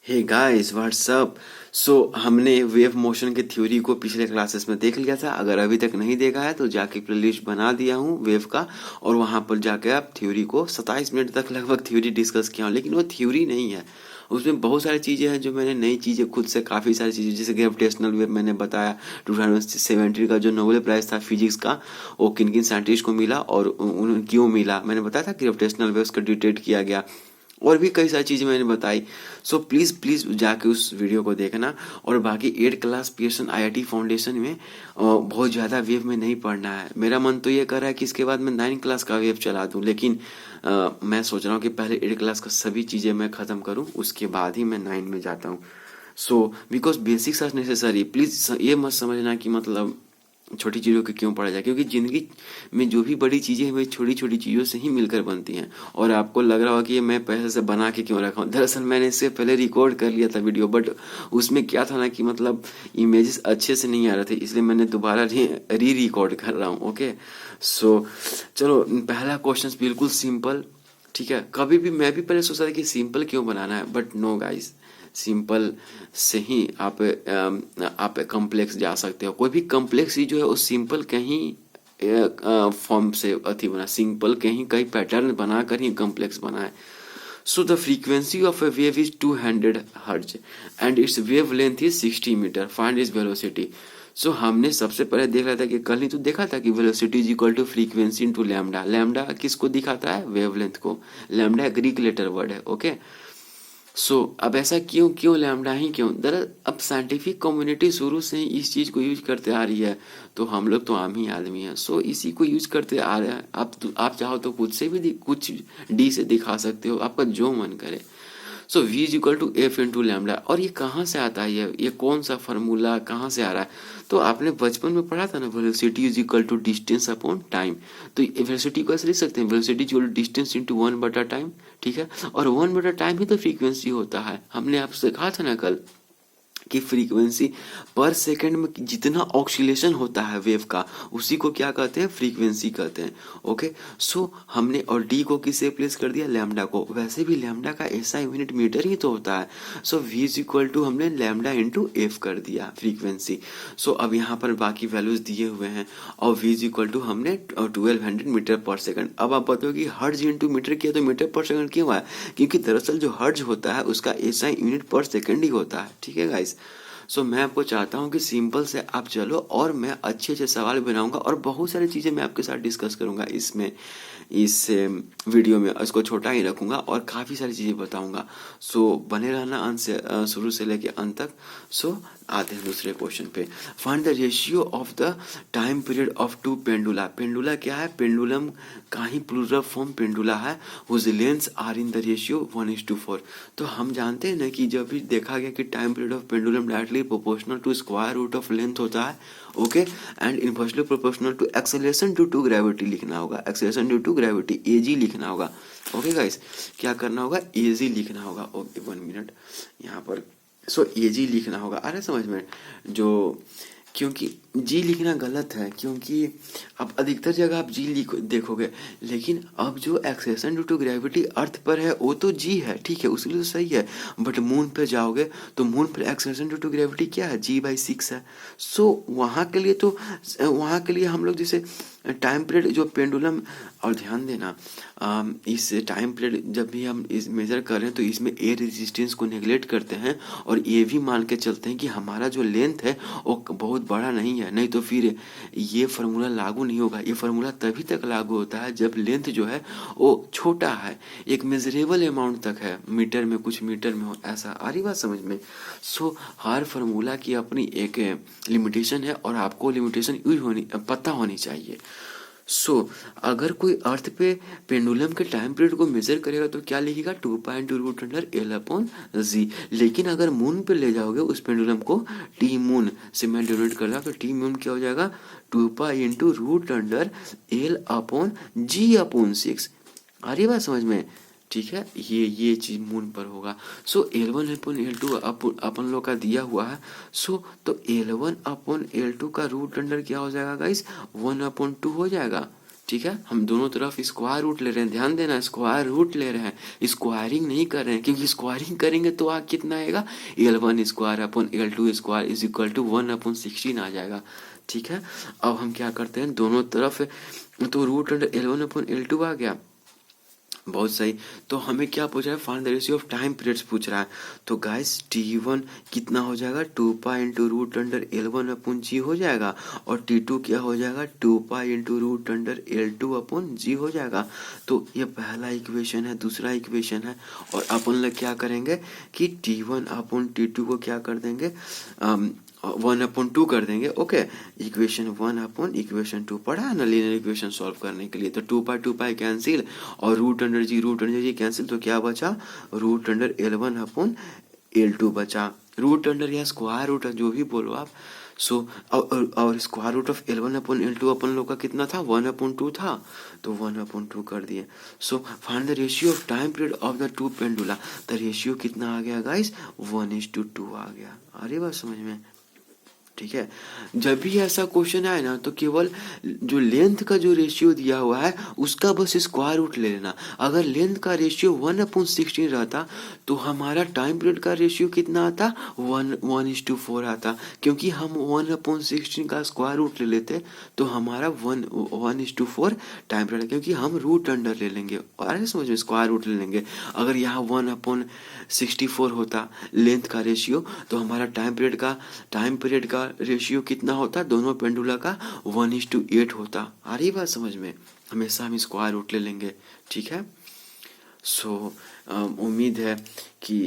Hey guys what's up. सो हमने wave motion के theory को पिछले क्लासेस में देख लिया था। अगर अभी तक नहीं देखा है तो जाके प्लेलिस्ट बना दिया हूँ वेव का, और वहाँ पर जाके आप थ्योरी को 27 मिनट तक लगभग थ्योरी डिस्कस किया हूँ। लेकिन वो थ्योरी नहीं है, उसमें बहुत सारी चीज़ें हैं जो मैंने नई चीज़ें खुद से, काफ़ी सारी चीज़ें, जैसे ग्रेविटेशनल वेव मैंने बताया। 2017 का जो नोबेल प्राइज़ था फिजिक्स का, वो किन किन साइंटिस्ट को मिला और उन्हें क्यों मिला, मैंने बताया था। ग्रेविटेशनल वेव्स को डिटेक्ट किया गया, और भी कई सारी चीज़ें मैंने बताई। सो प्लीज़ प्लीज़ जाके उस वीडियो को देखना। और बाकी 8 क्लास पीयर्सन आईआईटी फाउंडेशन में बहुत ज़्यादा वेव में नहीं पढ़ना है। मेरा मन तो ये कर रहा है कि इसके बाद मैं 9 क्लास का वेव चला दूं, लेकिन मैं सोच रहा हूँ कि पहले 8 क्लास का सभी चीज़ें मैं ख़त्म करूँ, उसके बाद ही मैं 9 में जाता हूँ। So because basics are necessary. Please ये मत समझना कि मतलब छोटी चीज़ों के क्यों पढ़ा जाए, क्योंकि ज़िंदगी में जो भी बड़ी चीज़ें हैं वे छोटी छोटी चीज़ों से ही मिलकर बनती हैं। और आपको लग रहा होगा कि ये मैं पैसे से बना के क्यों रखा हूँ। दरअसल मैंने इससे पहले रिकॉर्ड कर लिया था वीडियो, बट उसमें क्या था ना कि मतलब इमेजेस अच्छे से नहीं आ रहे थे, इसलिए मैंने दोबारा री रिकॉर्ड कर रहा हूँ। ओके, सो चलो पहला क्वेश्चन बिल्कुल सिंपल। ठीक है, कभी भी मैं भी पहले सोचा था कि सिंपल क्यों बनाना है, बट नो गाइस, सिंपल से ही आप कॉम्प्लेक्स जा सकते हो। कोई भी कॉम्प्लेक्स ही जो है वो सिंपल के ही फॉर्म से अति बना, सिंपल के ही कई पैटर्न बनाकर ही कॉम्प्लेक्स बना है। So the frequency of a wave is 200 hertz and its wavelength is 60 metre. Find is velocity. So हमने सबसे पहले देख रहा था कि कल ही तो देखा था कि velocity is equal to frequency into lambda. Lambda किसको दिखाता है? वेवलेंथ को। लैम्डा ग्रीक लेटर वर्ड है। ओके, सो अब ऐसा क्यों क्यों लैम्डा ही क्यों? दरअसल अब साइंटिफिक कम्युनिटी शुरू से ही इस चीज़ को यूज करते आ रही है, तो हम लोग तो आम ही आदमी हैं, सो इसी को यूज करते आ रहे हैं। आप चाहो तो खुद से भी कुछ डी से दिखा सकते हो, आपका जो मन करे। So v is equal to F into lambda. और ये कहाँ से आता है? ये कौन सा फार्मूला कहाँ से आ रहा है? तो आपने बचपन में पढ़ा था ना, velocity is equal to distance upon time. तो वेलोसिटी को ऐसे लिख सकते हैं, velocity is equal to distance into 1/टाइम। ठीक है, और 1/टाइम ही तो फ्रीक्वेंसी होता है। हमने आपसे कहा था ना कल कि फ्रीक्वेंसी पर सेकंड में जितना ऑक्सीलेशन होता है वेव का, उसी को क्या कहते हैं? फ्रीक्वेंसी कहते हैं। ओके, सो हमने और डी को किससे प्लेस कर दिया? लैम्डा को। वैसे भी लैम्डा का ऐसा यूनिट मीटर ही तो होता है। So V is equal to हमने लैम्डा इंटू एफ कर दिया फ्रीक्वेंसी। सो अब यहाँ पर बाकी वैल्यूज दिए हुए हैं, और वी इज इक्वल टू हमने 1200 मीटर पर सेकंड। अब आप बताओ कि हर्ज इंटू मीटर किया तो मीटर पर सेकंड क्यों आया? क्योंकि दरअसल जो हर्ज होता है उसका ऐसा यूनिट पर सेकंड ही होता है। ठीक है गाइस, सो मैं आपको चाहता हूँ कि सिंपल से आप चलो, और मैं अच्छे अच्छे सवाल बनाऊंगा और बहुत सारी चीज़ें मैं आपके साथ डिस्कस करूंगा इसमें, इस वीडियो में। इसको छोटा ही रखूंगा और काफ़ी सारी चीज़ें बताऊंगा। सो बने रहना अंत से, शुरू से लेके अंत तक। सो आते हैं दूसरे क्वेश्चन पे। Find the ratio of the time period of two pendula. Pendula क्या है? पेंडुलम का ही प्लूरल फॉर्म पेंडुला है, whose lengths are in the ratio 1:4। तो हम जानते हैं ना कि जब भी देखा गया कि time period of pendulum directly proportional to square root of length होता है। Okay, and inversely proportional to acceleration due to gravity लिखना होगा। Acceleration due to gravity as g लिखना होगा। ओके गाइस, क्या करना होगा? एजी लिखना होगा। ओके 1 मिनट यहाँ पर। सो एजी लिखना होगा। अरे समझ में जो, क्योंकि जी लिखना गलत है, क्योंकि अब अधिकतर जगह आप जी लिखो देखोगे, लेकिन अब जो एक्सेशन ड्यू टू ग्रेविटी अर्थ पर है वो तो जी है, ठीक है, उसके लिए तो सही है। बट मून पे जाओगे तो मून पर एक्सेशन ड्यू टू ग्रेविटी क्या है? G/6 है। सो वहाँ के लिए तो, वहाँ के लिए हम लोग जैसे टाइम पीरियड जो पेंडुलम, और ध्यान देना इस टाइम पीरियड जब भी हम इस मेजर कर रहे हैं तो इसमें एयर रेजिस्टेंस को नेगलेक्ट करते हैं, और ये भी मान के चलते हैं कि हमारा जो लेंथ है वो बहुत बड़ा नहीं है, नहीं तो फिर ये फार्मूला लागू नहीं होगा। ये फार्मूला तभी तक लागू होता है जब लेंथ जो है वो छोटा है, एक मेजरेबल अमाउंट तक है, मीटर में, कुछ मीटर में हो, ऐसा। आ रही बात समझ में? सो हर फार्मूला की अपनी एक लिमिटेशन है, और आपको लिमिटेशन यूज होनी, पता होनी चाहिए। सो अगर कोई अर्थ पे पेंडुलम के टाइम पीरियड को मेजर करेगा तो क्या लिखेगा? 2.2√L/G। लेकिन अगर मून पे ले जाओगे उस पेंडुलम को, टी मून से मैं डिनोट कर रहा, तो टी मून क्या हो जाएगा? 2π × √G/6। आ रही बात समझ में? ठीक है, ये चीज मून पर होगा। सो L1/L2 अपन लोग का दिया हुआ है। सो तो L1/L2 का रूट अंडर क्या हो जाएगा गाइस? 1/2 हो जाएगा। ठीक है, हम दोनों तरफ स्क्वायर रूट ले रहे हैं, ध्यान देना, स्क्वायर रूट ले रहे हैं, स्क्वायरिंग नहीं कर रहे हैं, क्योंकि स्क्वायरिंग करेंगे तो आ कितना आएगा, L1 square upon L2 square is equal to 1/16 आ जाएगा। ठीक है, अब हम क्या करते हैं, दोनों तरफ तो root under L1 upon L2 आ गया, बहुत सही। तो हमें क्या पूछ रहा है, find the ratio of time periods पूछ रहा है। तो गाइस T1 कितना हो जाएगा, 2 pi into root under L1 upon G हो जाएगा, और T2 क्या हो जाएगा, 2 pi into root under L2 upon G हो जाएगा। तो ये पहला इक्वेशन है, दूसरा इक्वेशन है, और अपन लोग क्या करेंगे कि T1 अपॉन T2 को क्या कर देंगे, 1/2 कर देंगे। ओके, इक्वेशन 1 अपॉन इक्वेशन 2 पढ़ा है ना लीनियर इक्वेशन सॉल्व करने के लिए। तो 2 पाई कैंसिल, और रूट अंडर जी कैंसिल, तो क्या बचा, root under L1 upon L2 बचा। रूट अंडर या स्क्वायर रूट जो भी बोलो आप। सो और square root of L1 upon L2 अपन लोग का कितना था, 1/2 था, तो 1/2 कर दिए। So find the ratio of time period of the two pendula. The ratio कितना आ गया गाइस, 1:2 आ गया। अरे बात समझ में, ठीक है। जब भी ऐसा क्वेश्चन आए ना, तो केवल जो लेंथ का जो रेशियो दिया हुआ है उसका बस स्क्वायर रूट ले लेना। अगर लेंथ का रेशियो 1/16 रहता तो हमारा टाइम पीरियड का रेशियो कितना आता, 1:4 आता, क्योंकि हम 1/16 का स्क्वायर रूट ले लेते तो हमारा 1:4 टाइम पीरियड, क्योंकि हम रूट अंडर ले लेंगे, और समझ में, स्क्वायर रूट ले लेंगे। अगर यहाँ 1/64 होता लेंथ का रेशियो, तो हमारा टाइम पीरियड का रेशियो कितना होता, दोनों पेंडुला का 1:8 होता। आ रही बात समझ में, हमेशा हम स्क्वायर रूट ले लेंगे। ठीक है, सो उम्मीद है कि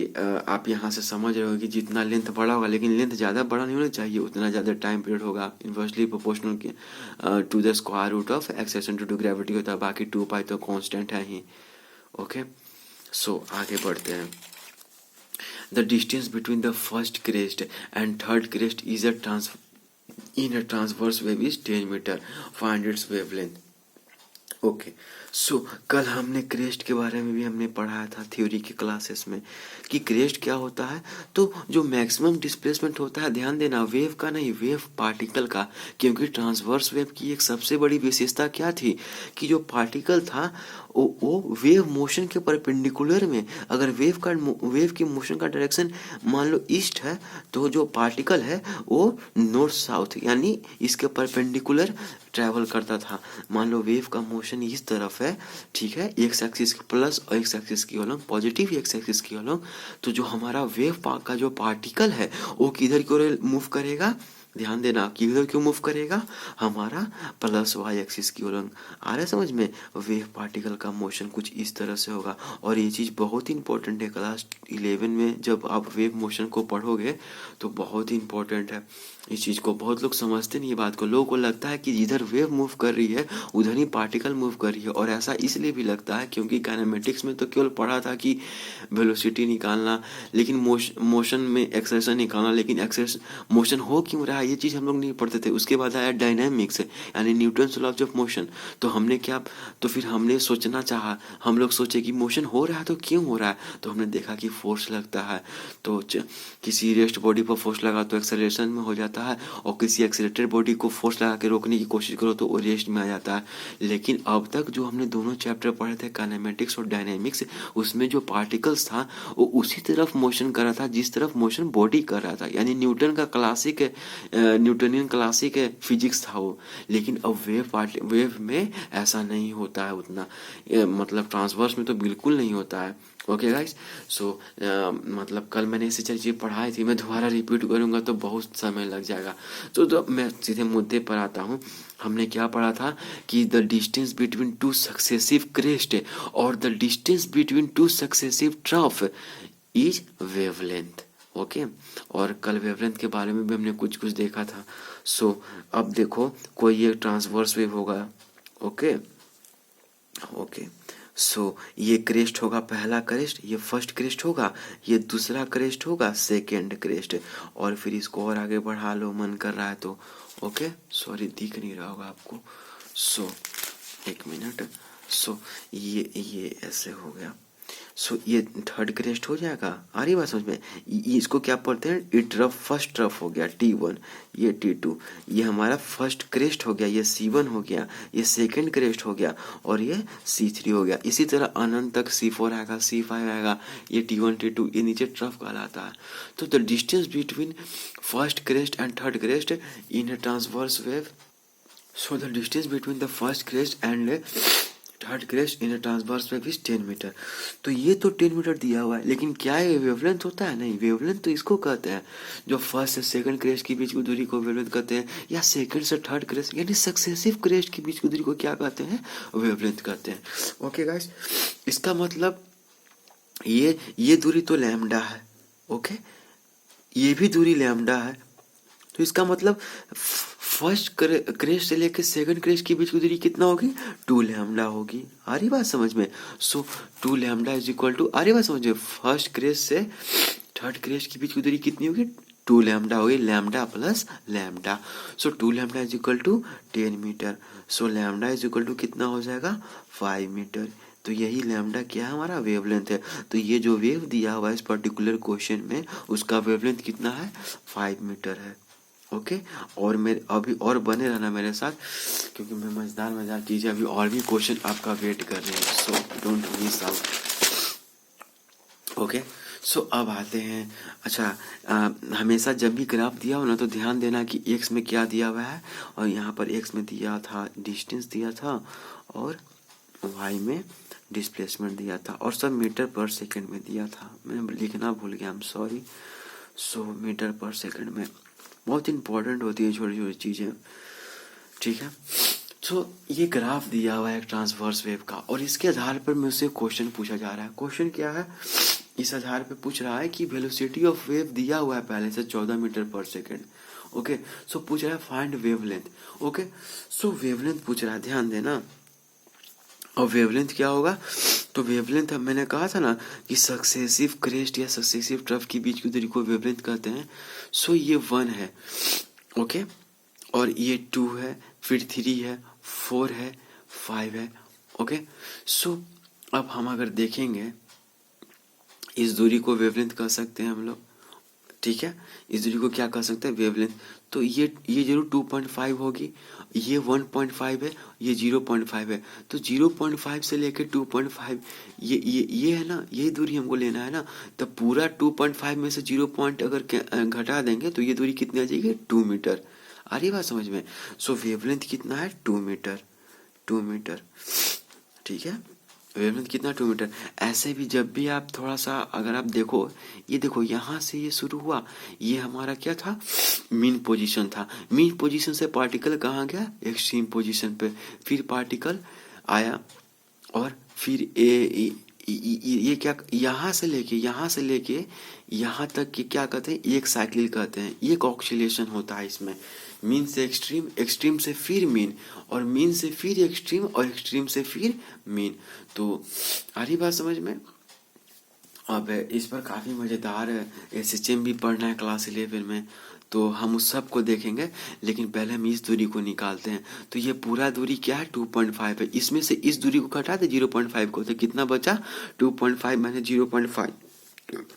आप यहाँ से समझ रहे हो कि जितना लेंथ बड़ा होगा, लेकिन लेंथ ज़्यादा बड़ा नहीं होना चाहिए, उतना ज़्यादा टाइम पीरियड होगा, inversely proportional to the square root of acceleration to gravity होता है। बाकी 2 पाई तो कांस्टेंट है ही। ओके, सो आगे बढ़ते हैं। The distance between the first crest and third crest is in a transverse wave is 10 meter. Find its wavelength. Okay, so कल हमने क्रेस्ट के बारे में भी हमने पढ़ाया था थ्योरी के क्लासेस में कि क्रेस्ट क्या होता है। तो जो मैक्सिमम डिस्प्लेसमेंट होता है, ध्यान देना, वेव का नहीं, वेव पार्टिकल का, क्योंकि ट्रांसवर्स वेव की एक सबसे बड़ी विशेषता क्या थी कि जो पार्टिकल था वो वेव मोशन के परपेंडिकुलर में, अगर वेव की मोशन का डायरेक्शन मान लो ईस्ट है, तो जो पार्टिकल है वो नॉर्थ साउथ यानी इसके परपेंडिकुलर ट्रैवल करता था। मान लो वेव का मोशन इस तरफ है, ठीक है, एक्स एक्सिस प्लस और एक्स एक्सिस की ओर पॉजिटिव, एक्स एक्सिस की ओर, तो जो हमारा वेव का जो पार्टिकल है वो किधर की ओर मूव करेगा, ध्यान देना, किधर क्यों मूव करेगा, हमारा प्लस वाई एक्सिस की ओर। आ रहा है समझ में, वेव पार्टिकल का मोशन कुछ इस तरह से होगा। और ये चीज़ बहुत ही इंपॉर्टेंट है, क्लास 11 में जब आप वेव मोशन को पढ़ोगे तो बहुत ही इंपॉर्टेंट है। इस चीज़ को बहुत लोग समझते नहीं, बात को, लोगों को लगता है कि जिधर वेव मूव कर रही है उधर ही पार्टिकल मूव कर रही है, और ऐसा इसलिए भी लगता है क्योंकि काइनेमेटिक्स में तो केवल पढ़ा था कि वेलोसिटी निकालना, लेकिन मोशन में एक्सेलरेशन निकालना, लेकिन एक्सेलरेशन मोशन हो क्यों रहा है ये चीज़ हम लोग नहीं पढ़ते थे। उसके बाद आया डायनामिक्स यानी न्यूटन्स लॉज ऑफ मोशन। तो हमने क्या, तो फिर हमने सोचना चाहा, हम लोग सोचे कि मोशन हो रहा है तो क्यों हो रहा है, तो हमने देखा कि फोर्स लगता है, तो किसी रेस्ट बॉडी पर फोर्स लगा तो एक्सेलरेशन में हो जाता है, और किसी एक्सेलरेटेड बॉडी को फोर्स लगा के रोकने की कोशिश करो तो वो रेस्ट में आ जाता है। लेकिन अब तक जो हमने दोनों चैप्टर पढ़े थे काइनेमेटिक्स और डायनेमिक्स, उसमें जो पार्टिकल्स था वो उसी तरफ मोशन कर रहा था जिस तरफ मोशन बॉडी कर रहा था, यानी न्यूटनियन क्लासिक फिजिक्स था वो। लेकिन अब वेव में ऐसा नहीं होता है उतना, मतलब ट्रांसवर्स में तो बिल्कुल नहीं होता है। ओके गाइस, सो मतलब कल मैंने ऐसी चीज़ पढ़ाई थी, मैं दोबारा रिपीट करूंगा तो बहुत समय लग जाएगा। तो मैं सीधे मुद्दे पर आता हूँ। हमने क्या पढ़ा था कि the distance between two successive crest और the distance between two successive trough is wavelength. Okay, और कल वेवलेंथ के बारे में भी हमने कुछ कुछ देखा था। सो अब देखो, कोई एक ट्रांसवर्स वेव होगा। ओके ओके, सो ये क्रेस्ट होगा, पहला क्रेस्ट, ये फर्स्ट क्रेस्ट होगा, ये दूसरा क्रेस्ट होगा, सेकेंड क्रेस्ट, और फिर इसको और आगे बढ़ा लो मन कर रहा है तो। ओके, सॉरी दिख नहीं रहा होगा आपको। सो एक मिनट, सो ये ऐसे हो गया। सो ये थर्ड क्रेस्ट हो जाएगा। आ रही बात समझ में? इसको क्या पढ़ते हैं? ई ट्रफ, फर्स्ट ट्रफ हो गया T1, ये T2, ये हमारा फर्स्ट क्रेस्ट हो गया, ये C1 हो गया, ये सेकंड क्रेस्ट हो गया, और ये C3 हो गया। इसी तरह अनंत तक C4 आएगा, C5 आएगा, ये T1 T2, ये नीचे ट्रफ कहलाता है। तो the distance between first crest and third crest in a transverse wave, so the distance between the first crest and third crest in transverse wave is 10 metre. तो ये तो 10 मीटर दिया हुआ है, लेकिन क्या ये वेवलेंथ होता है? नहीं, वेवलेंथ तो इसको कहते हैं जो फर्स्ट से सेकंड क्रेस्ट के बीच की दूरी को वेवलेंथ कहते हैं, या सेकंड से थर्ड क्रेस्ट यानी सक्सेसिव क्रेस्ट के बीच की दूरी को क्या कहते हैं? वेवलेंथ कहते हैं। ओके गाइस, इसका मतलब ये दूरी तो लैम्डा है। ओके, ये भी दूरी लैम्डा है, तो इसका मतलब फर्स्ट क्रेस्ट से लेकर सेकंड क्रेस्ट के बीच की दूरी कितना होगी? 2 लैम्डा होगी। आ रही बात समझ में? So 2 lambda is equal to, आ रही बात समझ में? फर्स्ट क्रेस्ट से थर्ड क्रेस्ट के बीच की दूरी कितनी होगी? 2 लैम्डा होगी, lambda plus lambda. So 2 lambda is equal to 10 metre. So lambda is equal to कितना हो जाएगा? 5 मीटर। तो यही लैम्डा क्या है? हमारा वेवलेंथ है। तो ये जो वेव दिया हुआ है इस पर्टिकुलर क्वेश्चन में, उसका वेवलेंथ कितना है? 5 मीटर है। ओके, और मेरे अभी और बने रहना मेरे साथ, क्योंकि मैं मजेदार चीजें अभी और भी क्वेश्चन आपका वेट कर रहे हैं, so don't miss out. Okay, so अब आते हैं। अच्छा, हमेशा जब भी ग्राफ दिया हो ना तो ध्यान देना कि एक्स में क्या दिया हुआ है, और यहाँ पर एक्स में दिया था डिस्टेंस दिया था, और वाई में डिस्प्लेसमेंट दिया था, और सब मीटर पर सेकंड में दिया था। मैं लिखना भूल गया, I am sorry. So metre पर सेकंड में बहुत इंपॉर्टेंट होती है छोटी छोटी चीजें, ठीक है। तो ये ग्राफ दिया हुआ है एक ट्रांसवर्स वेव का, और इसके आधार पर मुझसे क्वेश्चन पूछा जा रहा है। क्वेश्चन क्या है? इस आधार पे पूछ रहा है कि वेलोसिटी ऑफ वेव दिया हुआ है पहले से 14 मीटर पर सेकेंड। ओके, सो पूछ रहा है फाइंड वेवलेंथ। ओके, सो वेवलेंथ पूछ रहा है, ध्यान देना। और वेवलेंथ क्या होगा? तो वेवलेंथ मैंने कहा था ना कि सक्सेसिव क्रेस्ट या सक्सेसिव ट्रफ के बीच की दूरी को वेवलेंथ कहते हैं। सो ये 1 है, ओके, और ये 2 है, फिर 3 है, 4 है, 5 है। ओके, सो अब हम अगर देखेंगे इस दूरी को वेवलेंथ कह सकते हैं हम लोग, ठीक है। इस दूरी को क्या कह सकते हैं? वेवलेंथ। तो ये जरूर 2.5 होगी, ये 1.5 है, ये 0.5 है। तो 0.5 से लेकर 2.5 ये है ना, यही दूरी हमको लेना है ना। तो पूरा 2.5 में से 0 पॉइंट अगर घटा देंगे तो ये दूरी कितनी आ जाएगी? 2 मीटर। आ रही बात समझ में? सो वेवलेंथ कितना है? 2 मीटर। 2 मीटर, ठीक है। वेवलेंथ कितना? 2 मीटर। ऐसे भी जब भी आप थोड़ा सा अगर आप देखो, ये देखो यहाँ से ये शुरू हुआ, ये हमारा क्या था? मीन पोजीशन था। मीन पोजीशन से पार्टिकल कहाँ गया? एक्सट्रीम पोजीशन पे। फिर पार्टिकल आया, और फिर ये क्या, यहाँ से लेके यहाँ तक कि क्या कहते हैं? एक साइकिल कहते हैं। एक ऑक्सीलेशन होता है इसमें, मीन से एक्सट्रीम, एक्सट्रीम से फिर मीन, और मीन से फिर एक्सट्रीम, और एक्सट्रीम से फिर मीन। तो आ रही बात समझ में? अब इस पर काफ़ी मज़ेदार SHM भी पढ़ना है क्लास 11 में, तो हम उस सब को देखेंगे। लेकिन पहले हम इस दूरी को निकालते हैं। तो ये पूरा दूरी क्या है? 2.5 है। इसमें से इस दूरी को घटा दे 0.5 को, तो कितना बचा? 2.5 माइनस 0.5,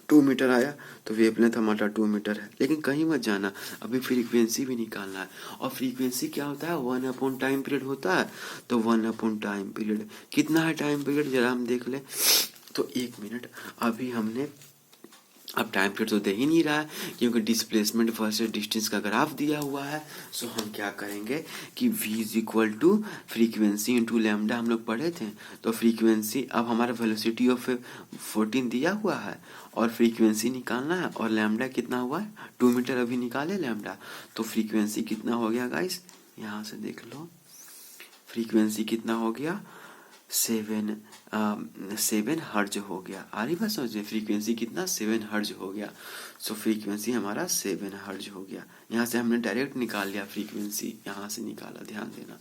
2 मीटर आया। तो वेवलेंथ हमारा 2 मीटर है। लेकिन कहीं मत जाना, अभी फ्रीक्वेंसी भी निकालना है। और फ्रीक्वेंसी क्या होता है? 1 अपॉन टाइम पीरियड होता है। तो 1 अपॉन टाइम पीरियड कितना है? टाइम पीरियड जरा हम देख ले। तो 1 मिनट, अभी हमने, अब टाइम पीरियड तो दे ही नहीं रहा है क्योंकि डिस्प्लेसमेंट वर्सेस डिस्टेंस का ग्राफ दिया हुआ है। सो हम क्या करेंगे कि v is equal to frequency into lambda, हम लोग पढ़े थे। तो फ्रीक्वेंसी, अब हमारा वेलोसिटी ऑफ 14 दिया हुआ है, और फ्रीक्वेंसी निकालना है, और लैम्डा कितना हुआ है? 2 मीटर अभी निकाले लैम्डा। तो फ्रीक्वेंसी कितना हो गया गाइस? यहाँ से देख लो, फ्रीक्वेंसी कितना हो गया? 7 हर्ज हो गया। आ रही बात समझ में? फ्रीक्वेंसी कितना? 7 हर्ज हो गया। सो फ्रीक्वेंसी हमारा 7 हर्ज हो गया। यहाँ से हमने डायरेक्ट निकाल लिया फ्रीक्वेंसी, यहाँ से निकाला, ध्यान देना।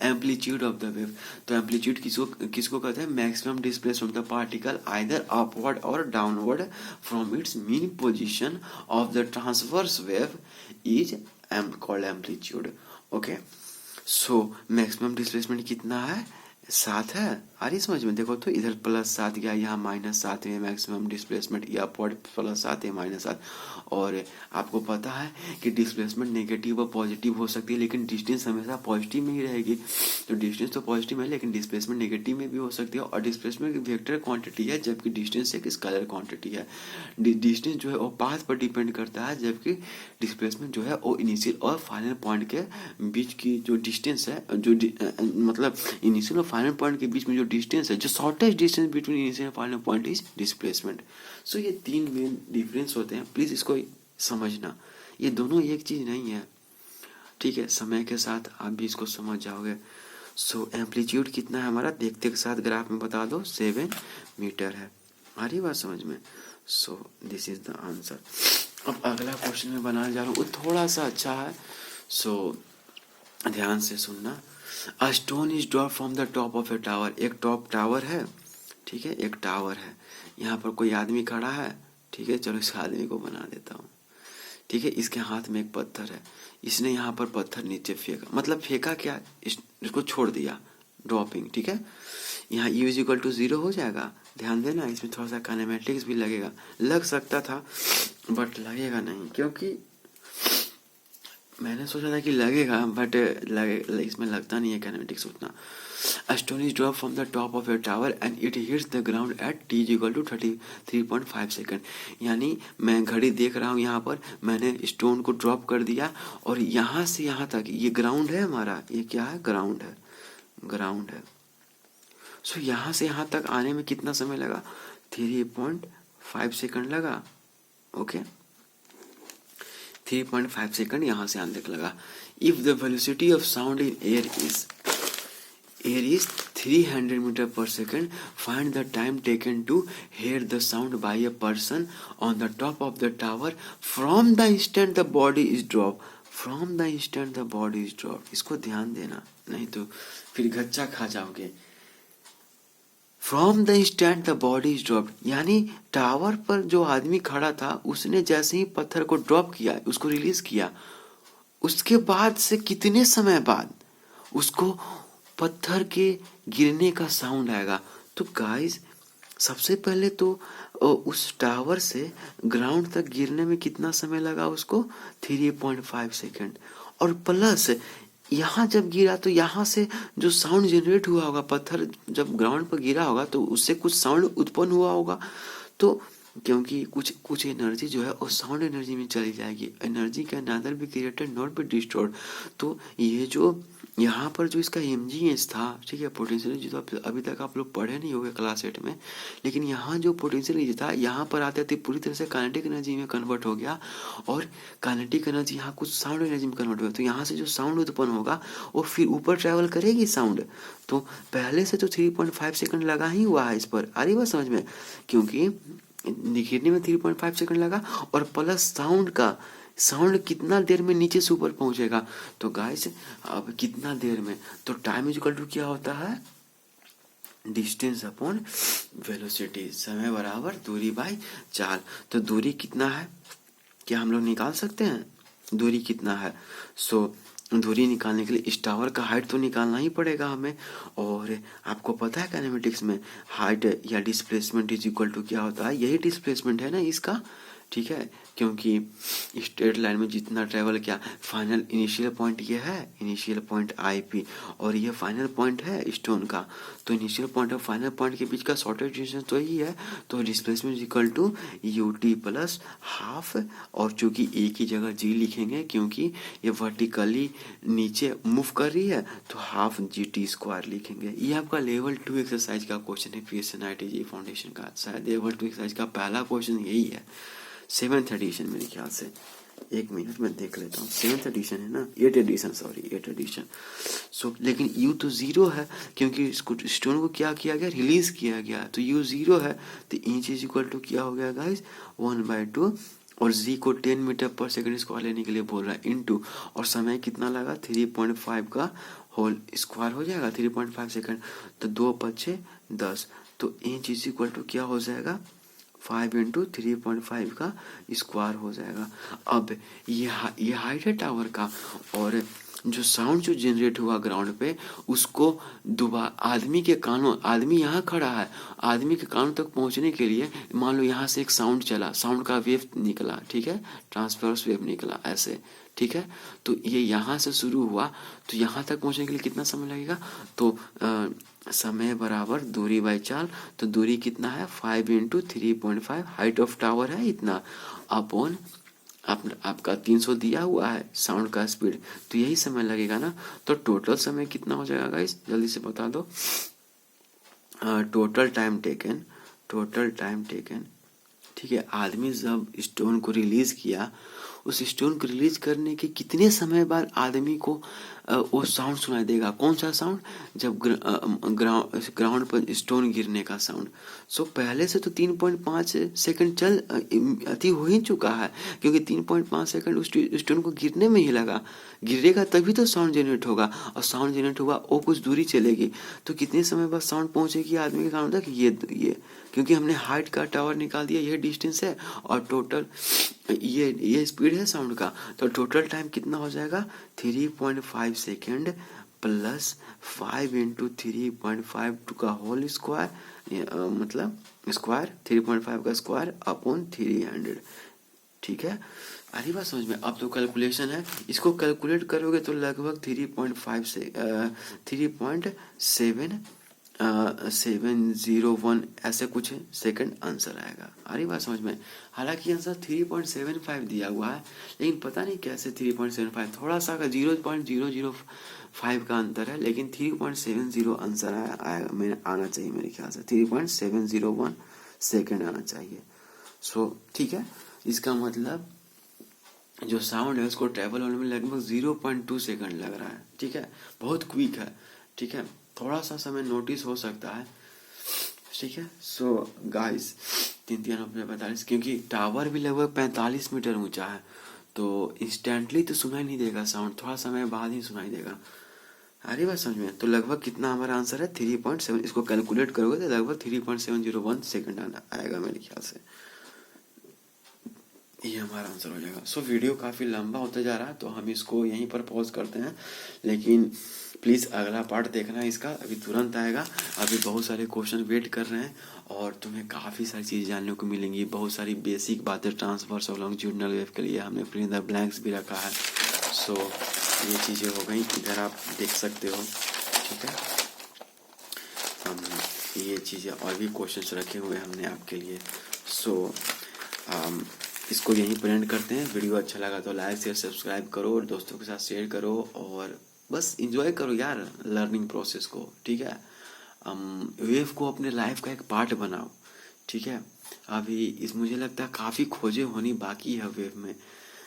एम्पलीट्यूड ऑफ द वेव, तो एम्पलीट्यूड किसको कहते हैं? Maximum displacement of the particle either upward or downward from its mean position of the transverse wave is called amplitude. Okay, so maximum displacement कितना है? 7 है। आ रही समझ में? देखो तो इधर +7 गया, यहाँ -7 है मैक्सिमम डिस्प्लेसमेंट, या +7 है -7। और आपको पता है कि डिस्प्लेसमेंट नेगेटिव और पॉजिटिव हो सकती है, लेकिन डिस्टेंस हमेशा पॉजिटिव में ही रहेगी। तो डिस्टेंस तो पॉजिटिव है, लेकिन डिस्प्लेसमेंट नेगेटिव में भी हो सकती है। और डिस्प्लेसमेंट एक वेक्टर क्वांटिटी है, जबकि डिस्टेंस एक स्केलर क्वांटिटी है। डिस्टेंस जो है वो पाथ पर डिपेंड करता है, जबकि डिस्प्लेसमेंट जो है वो इनिशियल और फाइनल पॉइंट के बीच की जो डिस्टेंस है, मतलब इनिशियल और फाइनल पॉइंट के बीच में जो डिस्टेंस है, जो शॉर्टेस्ट डिस्टेंस बिटवीन इनिशियल और फाइनल पॉइंट इज डिस्प्लेसमेंट। सो ये 3 मेन डिफरेंस होते हैं, प्लीज इसको समझना। ये दोनों एक चीज नहीं है, ठीक है? समय के साथ आप भी इसको समझ जाओगे। सो एम्पलीट्यूड कितना है हमारा, देखते के साथ ग्राफ में बता दो, 7 मीटर है। आ रही बात समझ में? So this is the answer. अब अगला क्वेश्चन मैं बनाने जा रहा हूँ, वो थोड़ा सा अच्छा है, सो ध्यान से सुनना। A stone is drop from the top of A tower. एक टॉप टावर है, ठीक है, एक टावर है, यहाँ पर कोई आदमी खड़ा है, ठीक है, चलो इस आदमी को बना देता हूँ, ठीक है। इसके हाथ में एक पत्थर है, इसने यहाँ पर पत्थर नीचे फेंका, मतलब फेंका क्या, इसको छोड़ दिया, ड्रॉपिंग, ठीक है। यहाँ u = 0 हो जाएगा। ध्यान देना, इसमें थोड़ा सा काइनेमेटिक्स भी लगेगा, लग सकता था बट लगेगा नहीं, क्योंकि मैंने सोचा था कि लगेगा, बट इसमें लगता नहीं है काइनेमेटिक्स उतना। A stone is dropped from the top of a tower and it hits the ground at t = 33.5 second. यानी मैं घड़ी देख रहा हूँ, यहाँ पर मैंने स्टोन को ड्रॉप कर दिया और यहाँ से यहाँ तक, ये ग्राउंड है हमारा, ये क्या है, ग्राउंड है, ग्राउंड है। सो यहाँ से यहाँ तक आने में कितना समय लगा, 3.5 सेकेंड लगा, ओके, 3.5 सेकेंड यहाँ से आने तक लगा। If the velocity of sound in air is 300 metre per second, find the time taken to hear the sound by a person on the top of the tower from the instant the body is drop. From the instant the body is drop, इसको ध्यान देना, नहीं तो फिर गच्चा खा जाओगे। From the instant the body is drop, यानी टावर पर जो आदमी खड़ा था, उसने जैसे ही पत्थर को ड्रॉप किया, उसको रिलीज किया, उसके बाद से कितने समय बाद उसको पत्थर के गिरने का साउंड आएगा। तो गाइस, सबसे पहले तो उस टावर से ग्राउंड तक गिरने में कितना समय लगा उसको, 3.5 सेकेंड। और प्लस यहाँ जब गिरा तो यहाँ से जो साउंड जनरेट हुआ होगा, पत्थर जब ग्राउंड पर गिरा होगा तो उससे कुछ साउंड उत्पन्न हुआ होगा। तो क्योंकि कुछ एनर्जी जो है वो साउंड एनर्जी में चली जाएगी। Energy can neither be created not be destroyed. तो ये जो यहाँ पर जो इसका mgh था, ठीक है, पोटेंशियल जो तो अभी तक आप लोग पढ़े नहीं होंगे क्लास 8 में, लेकिन यहाँ जो पोटेंशियल था, यहाँ पर आते आते पूरी तरह से काइनेटिक एनर्जी में कन्वर्ट हो गया, और काइनेटिक एनर्जी यहाँ कुछ साउंड एनर्जी में कन्वर्ट हो गया। तो यहाँ से जो साउंड उत्पन्न होगा वो फिर ऊपर ट्रैवल करेगी साउंड। तो पहले से तो 3.5 सेकेंड लगा ही हुआ है इस पर, आ रही बात समझ में, क्योंकि गिरने में 3.5 सेकेंड लगा, और प्लस साउंड कितना देर में नीचे से ऊपर पहुंचेगा। तो गाइस, अब कितना देर में, तो टाइम इक्वल टू क्या होता है, डिस्टेंस अपॉन वेलोसिटी, समय बराबर दूरी बाई चाल। तो दूरी कितना है, क्या हम लोग निकाल सकते हैं, दूरी कितना है। सो दूरी निकालने के लिए इस टावर का हाइट तो निकालना ही पड़ेगा हमें। और आपको पता है काइनेमेटिक्स में हाइट या डिस्प्लेसमेंट इज इक्वल टू क्या होता है, यही डिस्प्लेसमेंट है ना इसका, ठीक है, क्योंकि स्ट्रेट लाइन में जितना ट्रेवल किया, फाइनल इनिशियल पॉइंट ये है, इनिशियल पॉइंट IP, और ये फाइनल पॉइंट है स्टोन का। तो इनिशियल पॉइंट और फाइनल पॉइंट के बीच का शॉर्टेस्ट डिस्टेंस तो यही है। तो displacement equal to UT plus half, और चूंकि एक ही जगह G लिखेंगे क्योंकि ये वर्टिकली नीचे मूव कर रही है, तो हाफ GT² लिखेंगे। ये आपका लेवल 2 एक्सरसाइज का क्वेश्चन है, PSNITG फाउंडेशन का, शायद लेवल 2 एक्सरसाइज का पहला क्वेश्चन यही है, 7th एडिशन मेरे ख्याल से। एक मिनट में देख लेता हूँ, 7th एडिशन है ना, 8th एडिशन। सो लेकिन U तो 0 है, क्योंकि इसको स्टोन को क्या किया गया, रिलीज किया गया, तो U 0 है। तो इंच इज इक्वल टू क्या हो गया गाइस, 1/2, और G को 10 मीटर पर सेकेंड स्क्वायर लेने के लिए बोल रहा है, इनटू, और समय कितना लगा, 3.5 का होल स्क्वायर हो जाएगा, 3.5 सेकेंड। तो 2 × 5 = 10। तो इंच इज इक्वल टू क्या हो जाएगा, 5 × 3.5 का स्क्वायर हो जाएगा। अब ये हाइट है टावर का, और जो साउंड जो जनरेट हुआ ग्राउंड पे उसको दोबारा आदमी यहाँ खड़ा है, आदमी के कानों तक पहुँचने के लिए मान लो यहाँ से एक साउंड चला, साउंड का वेव निकला, ठीक है, ट्रांसफर्स वेव निकला ऐसे, ठीक है। तो ये यहाँ से शुरू हुआ तो यहाँ तक पहुँचने के लिए कितना समय लगेगा, तो समय बराबर दूरी बाई चाल, तो दूरी कितना है 5 × 3.5, हाइट ऑफ टावर है इतना, अपॉन आपका 300 दिया हुआ है साउंड का स्पीड, तो यही समय लगेगा ना। तो टोटल समय कितना हो जाएगा गाइस, जल्दी से बता दो। टोटल टाइम टेकन, ठीक है, आदमी जब स्टोन को रिलीज किया, उस स्टोन को रिलीज करने के कितने समय बाद आदमी को वो साउंड सुनाई देगा, कौन सा साउंड, जब ग्राउंड पर स्टोन गिरने का साउंड। सो पहले से तो 3.5 सेकंड अति हो ही चुका है, क्योंकि 3.5 सेकंड उस स्टोन को गिरने में ही लगा, गिरेगा तभी तो साउंड जनरेट होगा, और साउंड जनरेट हुआ वो कुछ दूरी चलेगी, तो कितने समय बाद साउंड पहुंचेगी आदमी के कानों तक, ये क्योंकि हमने हाइट का टावर निकाल दिया, ये डिस्टेंस है, और टोटल ये स्पीड है साउंड का, तो टोटल टाइम कितना हो जाएगा 3.5 सेकेंड प्लस 5 × 3.5 का होल स्क्वायर, मतलब स्क्वायर 3.5 का स्क्वायर अपॉन 300, ठीक है। अरे बात समझ में, अब तो कैलकुलेशन है, इसको कैलकुलेट करोगे तो लगभग 3.5 से 3.701 ऐसे कुछ सेकंड आंसर आएगा। अरे बात समझ में, हालांकि आंसर 3.75 दिया हुआ है, लेकिन पता नहीं कैसे 3.75, थोड़ा सा 0.005 का अंतर है, लेकिन 3.70 आंसर आएगा, मेरे आना चाहिए, मेरे ख्याल से 3.701 सेकंड आना चाहिए। सो ठीक है, इसका मतलब जो साउंड है उसको ट्रेवल होने में लगभग 0.2 सेकंड लग रहा है, ठीक है, बहुत क्विक है, ठीक है, थोड़ा सा समय नोटिस हो सकता है, ठीक है। सो गाइस 3:45, क्योंकि टावर भी लगभग 45 मीटर ऊंचा है, तो इंस्टेंटली तो सुनाई नहीं देगा साउंड, थोड़ा समय बाद ही सुनाई देगा। अरे बात समझ में, तो लगभग कितना हमारा आंसर है 3.7, इसको कैलकुलेट करोगे तो लगभग 3.701 सेकंड आएगा मेरे ख्याल से, ये हमारा आंसर हो जाएगा। सो वीडियो काफ़ी लंबा होता जा रहा है, तो हम इसको यहीं पर पॉज करते हैं, लेकिन प्लीज़ अगला पार्ट देखना इसका, अभी तुरंत आएगा, अभी बहुत सारे क्वेश्चन वेट कर रहे हैं, और तुम्हें काफ़ी सारी चीज़ जानने को मिलेंगी, बहुत सारी बेसिक बातें ट्रांसवर्स और लॉन्जिट्यूडिनल वेव के लिए हमने फिल इन द ब्लैंक्स भी रखा है। सो ये चीज़ें हो गई, इधर आप देख सकते हो, ठीक है, ये चीज़ें और भी क्वेश्चन रखे हुए हमने आपके लिए। सो इसको यहीं पर एंड करते हैं। वीडियो अच्छा लगा तो लाइक शेयर सब्सक्राइब करो, और दोस्तों के साथ शेयर करो, और बस इंजॉय करो यार लर्निंग प्रोसेस को, ठीक है। वेव को अपने लाइफ का एक पार्ट बनाओ, ठीक है। अभी मुझे लगता है काफ़ी खोजें होनी बाकी है वेव में,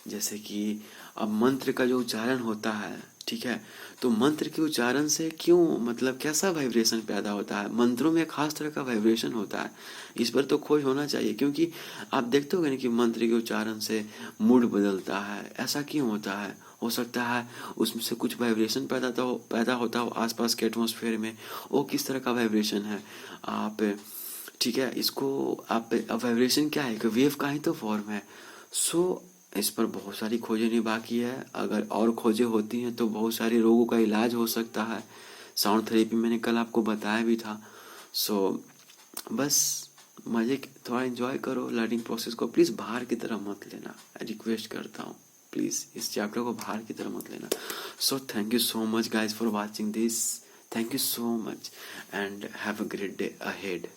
जैसे कि अब मंत्र का जो उच्चारण होता है, ठीक है, तो मंत्र के उच्चारण से क्यों, मतलब कैसा वाइब्रेशन पैदा होता है, मंत्रों में खास तरह का वाइब्रेशन होता है, इस पर तो खोज होना चाहिए, क्योंकि आप देखते होगे ना कि मंत्र के उच्चारण से मूड बदलता है, ऐसा क्यों होता है, हो सकता है उसमें से कुछ वाइब्रेशन पैदा होता हो आसपास के एटमॉस्फेयर में, वो किस तरह का वाइब्रेशन है आप, ठीक है, इसको आप वाइब्रेशन क्या है, एक वेव का ही तो फॉर्म है। सो इस पर बहुत सारी खोजें नहीं बाकी है, अगर और खोजें होती हैं तो बहुत सारे रोगों का इलाज हो सकता है, साउंड थेरेपी मैंने कल आपको बताया भी था। सो बस मजे थोड़ा एंजॉय करो लर्निंग प्रोसेस को, प्लीज़ बाहर की तरह मत लेना, रिक्वेस्ट करता हूँ, प्लीज़ इस चैप्टर को बाहर की तरह मत लेना। So thank you so much guys for watching this, thank you so much and have a great day ahead.